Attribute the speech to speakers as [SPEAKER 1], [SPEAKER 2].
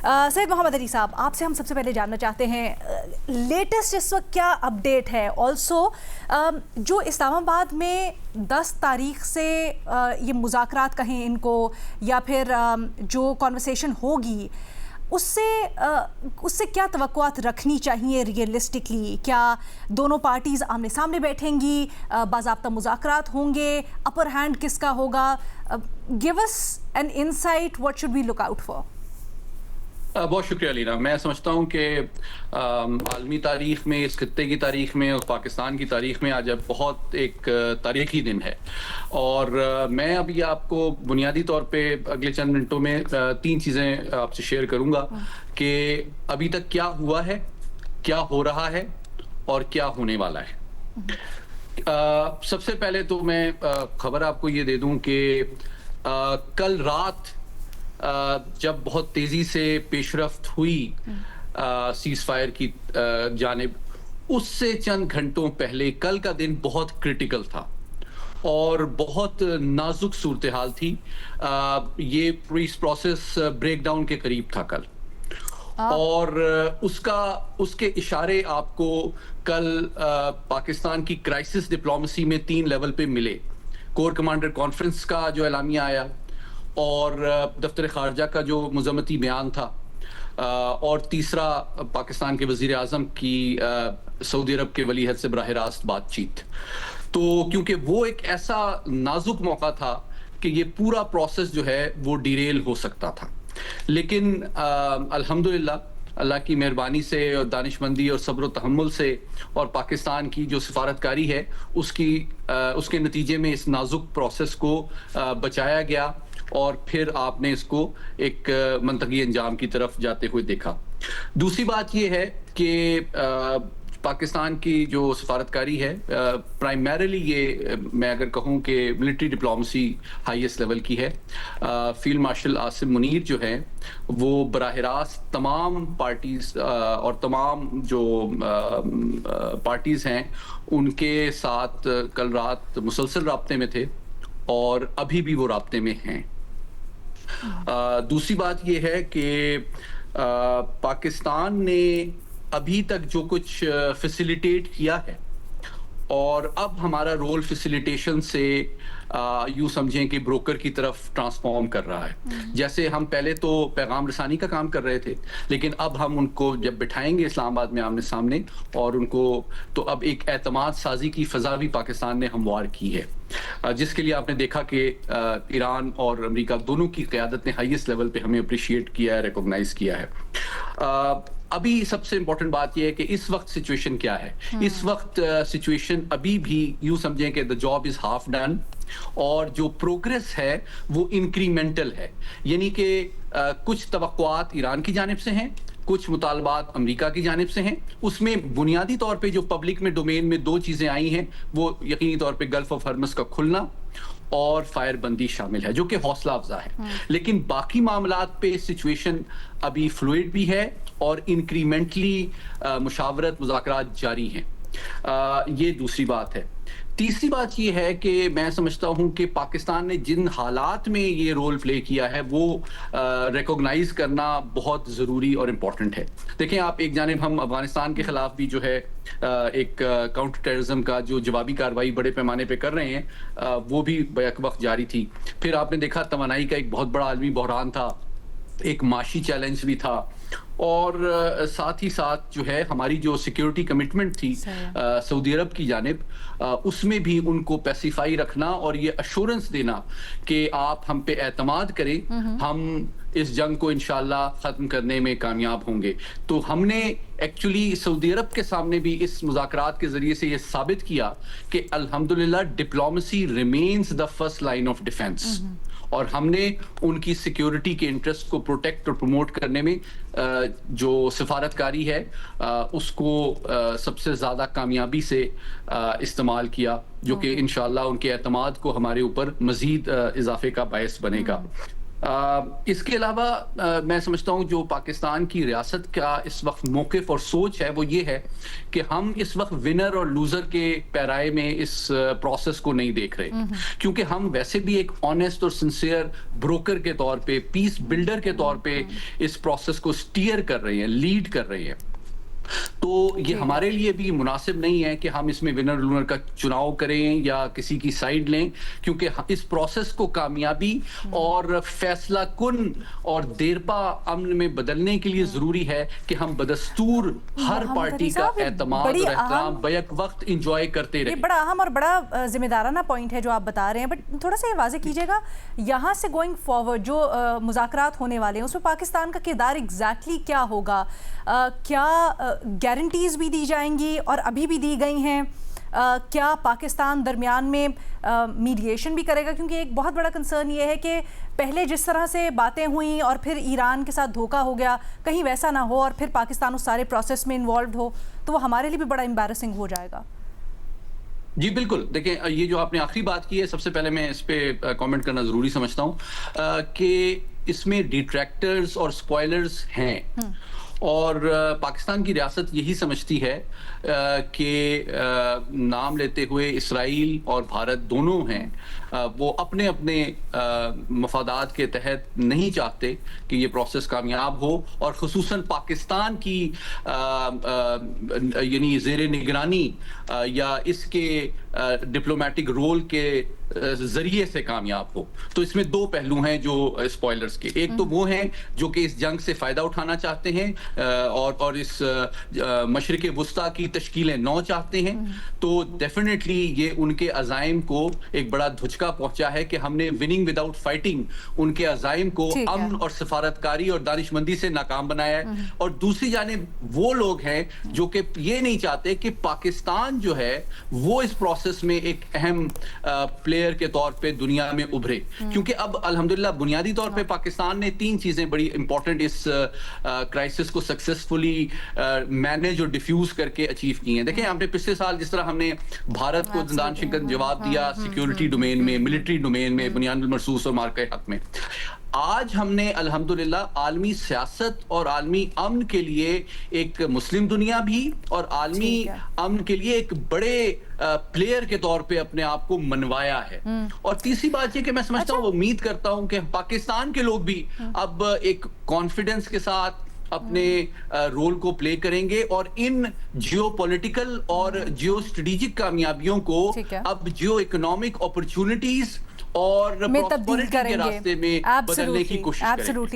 [SPEAKER 1] سید محمد علی صاحب، آپ سے ہم سب سے پہلے جاننا چاہتے ہیں لیٹسٹ اس وقت کیا اپڈیٹ ہے. آلسو جو اسلام آباد میں 10 تاریخ سے یہ مذاکرات کہیں ان کو یا پھر جو کانورسیشن ہوگی اس سے کیا توقعات رکھنی چاہیے ریئلسٹکلی؟ کیا دونوں پارٹیز آمنے سامنے بیٹھیں گی؟ باضابطہ مذاکرات ہوں گے؟ اپر ہینڈ کس کا ہوگا؟ Give us an insight what should we look out for.
[SPEAKER 2] بہت شکریہ لینا. میں سمجھتا ہوں کہ عالمی تاریخ میں، اس خطے کی تاریخ میں اور پاکستان کی تاریخ میں آج بہت ایک تاریخی دن ہے، اور میں ابھی آپ کو بنیادی طور پہ اگلے چند منٹوں میں 3 چیزیں آپ سے شیئر کروں گا کہ ابھی تک کیا ہوا ہے، کیا ہو رہا ہے اور کیا ہونے والا ہے. سب سے پہلے تو میں خبر آپ کو یہ دے دوں کہ کل رات جب بہت تیزی سے پیش رفت ہوئی سیز فائر کی جانب، اس سے چند گھنٹوں پہلے کل کا دن بہت کرٹیکل تھا اور بہت نازک صورتحال تھی. یہ پیس پروسیس بریک ڈاؤن کے قریب تھا کل، اور اس کے اشارے آپ کو کل پاکستان کی کرائسس ڈپلومیسی میں 3 لیول پہ ملے. کور کمانڈر کانفرنس کا جو اعلامیہ آیا، اور دفتر خارجہ کا جو مذمتی بیان تھا، اور تیسرا پاکستان کے وزیر اعظم کی سعودی عرب کے ولی عہد سے براہ راست بات چیت. تو کیونکہ وہ ایک ایسا نازک موقع تھا کہ یہ پورا پروسیس جو ہے وہ ڈیریل ہو سکتا تھا، لیکن الحمدللہ اللہ کی مہربانی سے اور دانش مندی اور صبر و تحمل سے اور پاکستان کی جو سفارتکاری ہے اس کے نتیجے میں اس نازک پروسیس کو بچایا گیا، اور پھر آپ نے اس کو ایک منطقی انجام کی طرف جاتے ہوئے دیکھا. دوسری بات یہ ہے کہ پاکستان کی جو سفارتکاری ہے پرائمریلی یہ میں اگر کہوں کہ ملٹری ڈپلومیسی ہائیسٹ لیول کی ہے. فیلڈ مارشل عاصم منیر جو ہے وہ براہ راست تمام پارٹیز اور تمام جو پارٹیز ہیں ان کے ساتھ کل رات مسلسل رابطے میں تھے، اور ابھی بھی وہ رابطے میں ہیں. دوسری بات یہ ہے کہ پاکستان نے ابھی تک جو کچھ فیسیلیٹیٹ کیا ہے، اور اب ہمارا رول فیسیلیٹیشن سے یوں سمجھیں کہ بروکر کی طرف ٹرانسفارم کر رہا ہے. جیسے ہم پہلے تو پیغام رسانی کا کام کر رہے تھے، لیکن اب ہم ان کو جب بٹھائیں گے اسلام آباد میں آمنے سامنے، اور ان کو تو اب ایک اعتماد سازی کی فضا بھی پاکستان نے ہموار کی ہے، جس کے لیے آپ نے دیکھا کہ ایران اور امریکہ دونوں کی قیادت نے ہائیسٹ لیول پہ ہمیں اپریشیٹ کیا ہے، ریکوگنائز کیا ہے. ابھی سب سے امپورٹنٹ بات یہ ہے کہ اس وقت سچویشن کیا ہے. اس وقت سچویشن ابھی بھی یوں سمجھیں کہ the job is half done، اور جو پروگریس ہے وہ انکریمنٹل ہے. یعنی کہ کچھ توقعات ایران کی جانب سے ہیں، کچھ مطالبات امریکہ کی جانب سے ہیں. اس میں بنیادی طور پہ جو پبلک میں ڈومین میں 2 چیزیں آئی ہیں، وہ یقینی طور پہ گلف آف ہرمز کا کھلنا اور فائر بندی شامل ہے، جو کہ حوصلہ افزا ہے. لیکن باقی معاملات پہ سچویشن ابھی فلوئڈ بھی ہے، اور انکریمنٹلی مشاورت مذاکرات جاری ہیں. یہ دوسری بات ہے. تیسری بات یہ ہے کہ میں سمجھتا ہوں کہ پاکستان نے جن حالات میں یہ رول پلے کیا ہے وہ ریکوگنائز کرنا بہت ضروری اور امپورٹنٹ ہے. دیکھیں آپ، ایک جانب ہم افغانستان کے خلاف بھی جو ہے ایک کاؤنٹر ٹیررزم کا جو جوابی کارروائی بڑے پیمانے پہ کر رہے ہیں، وہ بھی بیک وقت جاری تھی. پھر آپ نے دیکھا توانائی کا ایک بہت بڑا عالمی بحران تھا، ایک معاشی چیلنج بھی تھا، اور ساتھ ہی ساتھ جو ہے ہماری جو سیکیورٹی کمٹمنٹ تھی سعودی عرب کی جانب، اس میں بھی ان کو پیسیفائی رکھنا اور یہ ایشورنس دینا کہ آپ ہم پہ اعتماد کریں، ہم اس جنگ کو انشاءاللہ ختم کرنے میں کامیاب ہوں گے. تو ہم نے ایکچولی سعودی عرب کے سامنے بھی اس مذاکرات کے ذریعے سے یہ ثابت کیا کہ الحمدللہ diplomacy remains the first line of defence, اور ہم نے ان کی سیکیورٹی کے انٹرسٹ کو پروٹیکٹ اور پروموٹ کرنے میں جو سفارتکاری ہے اس کو سب سے زیادہ کامیابی سے استعمال کیا، جو کہ انشاءاللہ ان کے اعتماد کو ہمارے اوپر مزید اضافے کا باعث بنے گا. اس کے علاوہ میں سمجھتا ہوں جو پاکستان کی ریاست کا اس وقت موقف اور سوچ ہے وہ یہ ہے کہ ہم اس وقت ونر اور لوزر کے پیرائے میں اس پروسیس کو نہیں دیکھ رہے، کیونکہ ہم ویسے بھی ایک آنیسٹ اور سنسیئر بروکر کے طور پہ، پیس بلڈر کے طور پہ اس پروسیس کو سٹیئر کر رہے ہیں، لیڈ کر رہے ہیں. تو یہ ہمارے لیے بھی مناسب نہیں ہے کہ ہم اس میں ونر لونر کا چناؤ کریں یا کسی کی سائیڈ لیں، کیونکہ اس پروسیس کو کامیابی اور فیصلہ کن اور دیرپا امن میں بدلنے کے لیے ضروری ہے کہ ہم بدستور ہر پارٹی کا اعتماد اور احترام بیک وقت انجوائے کرتے رہیں.
[SPEAKER 1] یہ بڑا اہم اور بڑا ذمہ دارانہ پوائنٹ ہے جو آپ بتا رہے ہیں، بٹ تھوڑا سا یہ واضح کیجیے گا یہاں سے گوئنگ فارورڈ جو مذاکرات ہونے والے ہیں اس میں پاکستان کا کردار ایگزیکٹلی کیا ہوگا؟ کیا گارنٹیز بھی دی جائیں گی اور ابھی بھی دی گئی ہیں؟ کیا پاکستان درمیان میں میڈیشن بھی کرے گا؟ کیونکہ ایک بہت بڑا کنسرن یہ ہے کہ پہلے جس طرح سے باتیں ہوئیں اور پھر ایران کے ساتھ دھوکہ ہو گیا، کہیں ویسا نہ ہو اور پھر پاکستان اس سارے پروسیس میں انوالوڈ ہو تو وہ ہمارے لیے بھی بڑا امبیرسنگ ہو جائے گا.
[SPEAKER 2] جی بالکل، دیکھیں یہ جو آپ نے آخری بات کی ہے، سب سے پہلے میں اس پہ کامنٹ کرنا ضروری سمجھتا ہوں کہ اس میں ڈیٹریکٹرز اور سپوائلرز ہیں، اور پاکستان کی ریاست یہی سمجھتی ہے کہ نام لیتے ہوئے اسرائیل اور بھارت دونوں ہیں، وہ اپنے اپنے مفادات کے تحت نہیں چاہتے کہ یہ پروسیس کامیاب ہو، اور خصوصاً پاکستان کی یعنی زیر نگرانی یا اس کے ڈپلومیٹک رول کے ذریعے سے کامیاب ہو. تو اس میں دو پہلو ہیں جو اسپوائلرز کے. ایک تو وہ ہیں جو کہ اس جنگ سے فائدہ اٹھانا چاہتے ہیں اور اس مشرق وسطیٰ کی تشکیل نو چاہتے ہیں. تو ڈیفینیٹلی یہ ان کے عزائم کو ایک بڑا دھچکا پہنچا ہے کہ ہم نے وننگ وداؤٹ فائٹنگ ان کے عزائم کو امن اور سفارتکاری اور دانشمندی سے ناکام بنایا ہے. اور دوسری جانب وہ لوگ ہیں جو کہ یہ نہیں چاہتے کہ پاکستان جو ہے وہ اس پروسیس میں ایک اہم پلیئر کے طور پہ دنیا میں ابھرے، کیونکہ اب الحمدللہ بنیادی طور پہ پاکستان نے تین چیزیں بڑی امپورٹنٹ اس کرائسس کو سکسیسفلی مینیج اور ڈیفیوز کر کے اچیو کی ہیں. دیکھیں ہم نے پچھلے سال جس طرح ہم نے بھارت کو دندان شکن جواب دیا سیکیورٹی ڈومین میں، ملٹری ڈومین میں، بنیاد المرصوص اور مارکہ حق میں، آج ہم نے الحمدللہ عالمی سیاست اور عالمی امن کے لیے ایک مسلم دنیا بھی اور عالمی امن کے لیے ایک بڑے پلیئر کے طور پہ اپنے آپ کو منوایا ہے. اور تیسری بات یہ کہ میں سمجھتا ہوں، امید کرتا ہوں کہ پاکستان کے لوگ بھی اب ایک کانفیڈنس کے ساتھ اپنے رول کو پلے کریں گے، اور ان جیو پولیٹیکل اور جیو اسٹریٹجک کامیابیوں کو اب جیو اکنامک اپرچونٹیز اور پراسپیرٹی کے راستے میں بدلنے کی کوشش کریں گے.